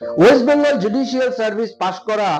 West Bengal judicial service পাশ করা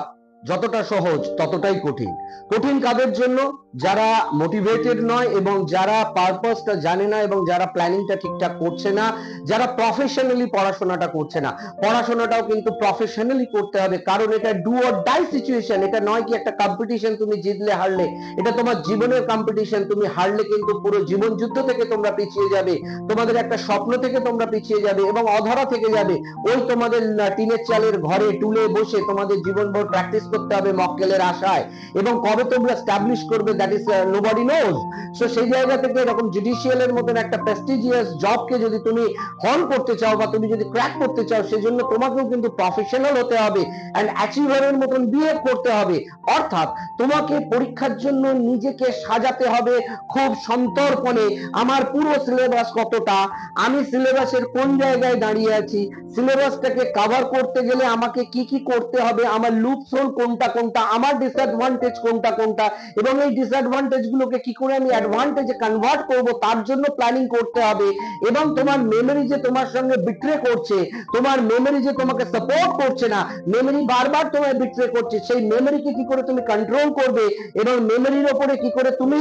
যতটা সহজ ততটাই কঠিন। কঠিন কাদের জন্য? যারা মোটিভেটেড নয় এবং যারা পারপাসটা জানে না এবং যারা প্ল্যানিংটা ঠিকঠাক করছে না, যারা প্রফেশনালি পড়াশোনাটা করছে না। পড়াশোনাটাও কিন্তু প্রফেশনালি করতে হবে, কারণ এটা ডু অর ডাই সিচুয়েশন। এটা নয় কি একটা কম্পিটিশন, তুমি জিতলে হারলে, এটা তোমার জীবনের কম্পিটিশন। তুমি হারলে কিন্তু পুরো জীবন যুদ্ধ থেকে তোমরা পিছিয়ে যাবে, তোমাদের একটা স্বপ্ন থেকে তোমরা পিছিয়ে যাবে এবং অধরা থেকে যাবে। ওই তোমাদের টিনের চালের ঘরে টুলে বসে তোমাদের জীবনভর প্র্যাকটিস করতে হবে মক্কেলের আশায়, এবং কবে তোমরা এস্টাবলিশ করবে that is nobody nose. So সেই জায়গা থেকে এরকম জুডিশিয়ালের মতন একটা প্রেস্টিজিয়াস জবকে যদি তুমি হর্ন করতে চাও বা তুমি যদি ক্র্যাক করতে চাও, সেজন্য তোমাকেও কিন্তু প্রফেশনাল হতে হবে এন্ড অ্যাচিভারের মতন বিহেভ করতে হবে। অর্থাৎ তোমাকে পরীক্ষার জন্য নিজেকে সাজাতে হবে খুব সন্তর্পণে। আমার পুরো সিলেবাস কতটা, আমি সিলেবাসের কোন জায়গায় দাঁড়িয়ে আছি, সিলেবাসটাকে কভার করতে গেলে আমাকে কি কি করতে হবে, আমার লুপস হোল কোনটা কোনটা, আমার ডিসঅ্যাডভান্টেজ কোনটা কোনটা, এবং এই ডিসঅ্যাডভান্টেজ গুলোকে কি করে আমি অ্যাডভান্টেজে কনভার্ট করব তার জন্য প্ল্যানিং করতে হবে। এবং তোমার মেমরি যে তোমার সঙ্গে বিট্রে করছে, তোমার মেমরি যে তোমাকে সাপোর্ট করছে না, মেমরি বারবার তোমায় বিট্রে করছে, সেই মেমরিকে কি করে তুমি কন্ট্রোল করবে এবং মেমরির উপরে কি করে তুমি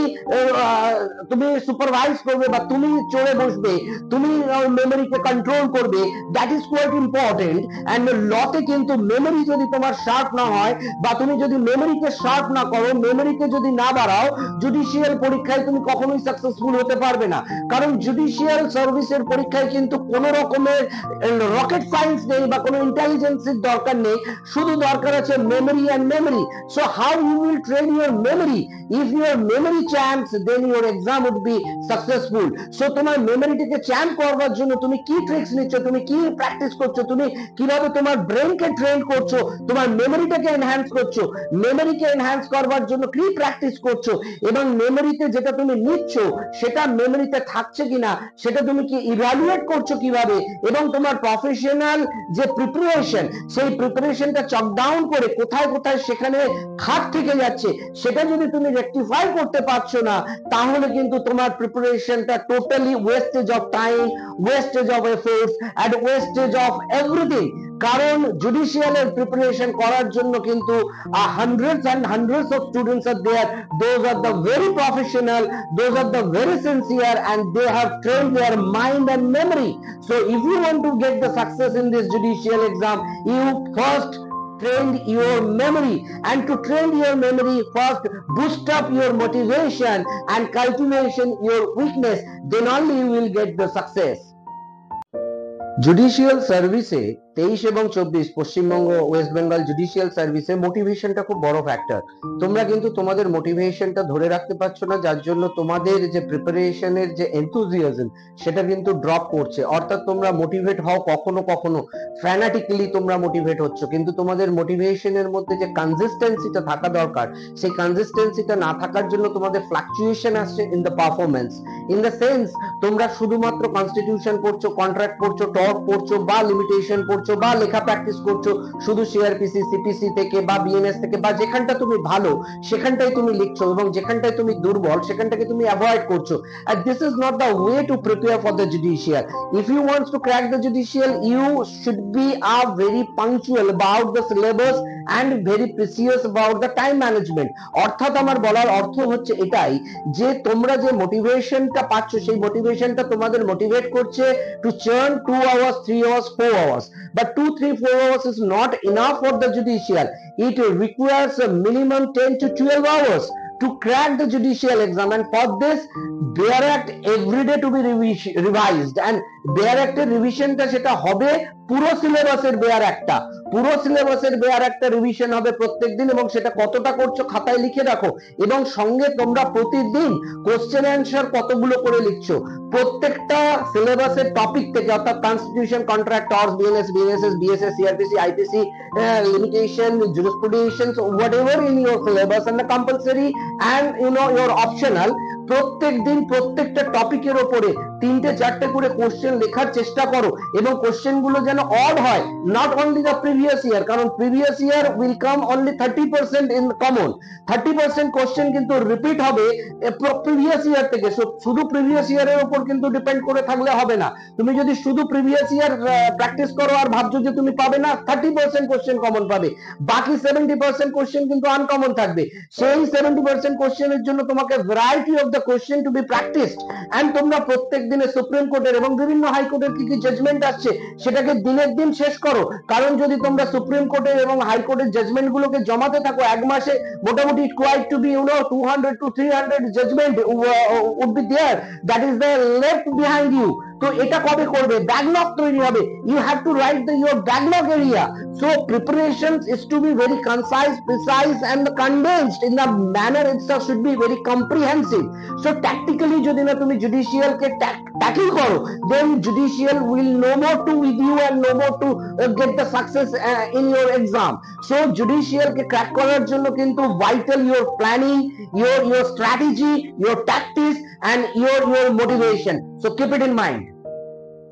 তুমি সুপারভাইজ করবে বা তুমি চড়ে বসবে, তুমি মেমরিকে কন্ট্রোল করবে, that is quite important. And লতে কিন্তু মেমরি যদি তোমার শার্প না হয় বা তুমি যদি মেমরিকে শার্প না করো, মেমরিকে যদি না বাড়াও, জুডিশিয়াল পরীক্ষায় তুমি কখনোই সাকসেসফুল হতে পারবে না। কারণ জুডিশিয়াল সার্ভিসের পরীক্ষায় কিন্তু কোনো রকমের রকেট সায়েন্স নেই বা কোনো ইন্টেলিজেন্সের দরকার নেই, শুধু দরকার আছে memory and memory. So how you will train your memory? If your memory champs then your exam would be successful. So তোমার মেমরিটিকে চ্যাম্প করবার জন্য তুমি কি ট্রিক্স নিচ্ছ, তুমি কি প্র্যাকটিস করছো, তুমি কিভাবে তোমার ব্রেনকে ট্রেন করছো, তোমার মেমরিটাকে এনহ্যান্স করছো, মেমরিকে এনহ্যান্স করবার জন্য কি প্র্যাকটিস করছো, এবং মেমরিতে যেটা তুমি নিচ্ছ সেটা মেমরিতে থাকছে কিনা সেটা তুমি কি ইভ্যালুয়েট করছো কিভাবে, এবং তোমার প্রফেশনাল যে প্রিপারেশন, সেই প্রিপারেশনটা চক ডাউন করে কোথায় কোথায় সেখানে খাট থেকে যাচ্ছে, সেটা যদি তুমি রেকটিফাই করতে পারছো না, তাহলে কিন্তু তোমার প্রিপারেশনটা totally wastage of time, wastage of efforts and wastage of everything. কারণ জুডিশিয়ালের প্রিপারেশন করার জন্য কিন্তু hundreds and hundreds of students are there. Those are the very professional, those are the very sincere, and they have trained their mind and memory. So if you want to get the success in this judicial exam, you first train your memory, and to train your memory, first boost up your motivation and cultivation your weakness, then only you will get the success. Judicial সার্ভিসে 23 এবং 24 Paschimbanga West Bengal judicial সার্ভিসে মোটিভেশনটা খুব বড় factor. তোমরা কিন্তু তোমাদের মোটিভেশনটা ধরে রাখতে পারছো না, যার জন্য তোমাদের যে প্রিপারেশনের যে এনথুজিয়াজম সেটা কিন্তু ড্রপ করছে। অর্থাৎ তোমরা মোটিভেট হও কখনো কখনো, ফ্যানাটিক্যালি তোমরা মোটিভেট হচ্ছ, কিন্তু তোমাদের মোটিভেশনের মধ্যে যে কনসিস্টেন্সিটা থাকা দরকার, সেই কনসিস্টেন্সিটা না থাকার জন্য তোমাদের ফ্লাকচুয়েশন আসছে in the performance. In the sense তোমরা শুধুমাত্র কনস্টিটিউশন পড়ছো, কন্ট্রাক্ট পড়ছো, টর্ক পড়ছো বা লিমিটেশন পড়ছো বা লেখা প্র্যাকটিস করছো, শুধু সিআরপিসি, সিপিসি থেকে বা বিএনএস থেকে বা যেখানটা তুমি ভালো সেখানটাই তুমি লিখছো, এবং যেখানটায় তুমি দুর্বল সেখানটাকে তুমি অ্যাভয়েড করছো। And this is not the way to prepare for the judicial. If you want to crack the judicial, you should be very punctual about the syllabus and very precious about the time management. অর্থাৎ আমার বলার অর্থ হচ্ছে এটাই যে তোমরা যে মোটিভেশনটা পাচ্ছ, সেই মোটিভেশনটা তোমাদের মোটিভেট করছে to churn 2 hours, 3 hours, 4 hours, but 2, 3, 4 hours is not enough for the judicial. It requires a minimum 10 to 12 hours to crack the judicial exam, and for this Bayer Act every day to be revised, and Bayer Act এর রিভিশনটা সেটা হবে পুরো সিলেবাসের bear একটা, পুরো সিলেবাসের bear একটা revision হবে প্রত্যেকদিন, এবং সেটা কতটা করছো খাতায় লিখে রাখো, এবং সঙ্গে তোমরা প্রতিদিন কোশ্চেন অ্যান্সার কতগুলো করে লিখছো প্রত্যেকটা সিলেবাসের টপিক থেকে, অর্থাৎ constitution, contract, torts, BNS, BSS, BSS, CrPC, IPC, limitation, jurisprudence, whatever in your syllabus and the compulsory and your optional, প্রত্যেকদিন প্রত্যেকটা টপিকের ওপরে 3-4টে করে কোশ্চেন লেখার চেষ্টা করো এবং কোশ্চেন গুলো যেন অড হয়, not only the previous year, কারণ previous year will come only 30% in common, 30% question কিন্তু রিপিট হবে প্রিভিয়াস ইয়ার থেকে। শুধু প্রিভিয়াস ইয়ারের উপর কিন্তু ডিপেন্ড করে থাকলে হবে না। তুমি যদি শুধু প্রিভিয়াস ইয়ার প্র্যাকটিস করো আর ভাবছো যে তুমি পাবে না, 30% কোশ্চেন কমন পাবে, বাকি 70% কোশ্চেন কিন্তু আনকমন থাকবে। সেই 70% কোশ্চেনের জন্য তোমাকে variety of the question to be practised. And তোমরা প্রত্যেক দিনে সুপ্রিম কোর্টের এবং বিভিন্ন হাইকোর্টের কি কি জাজমেন্ট আসছে সেটাকে দিনের দিন শেষ করো, কারণ যদি তোমরা সুপ্রিম কোর্টের এবং হাইকোর্টের জাজমেন্ট গুলোকে জমাতে থাকো এক মাসে মোটামুটি quite to be 200 to 300 judgement would be there, that is the left behind you. তো এটা কবে করবে? ব্যাকলগ তৈরি হবে, you have to write the your backlog area. So preparations is to be very concise, precise and condensed in the manner itself should be very comprehensive. So tactically যদি না তুমি judicial কে tackle করো, then judicial will no more to with you and no more to get the success in your exam. So judicial K crack করার জন্য কিন্তু vital your planning, your strategy, your tactics and your motivation. So keep it in mind.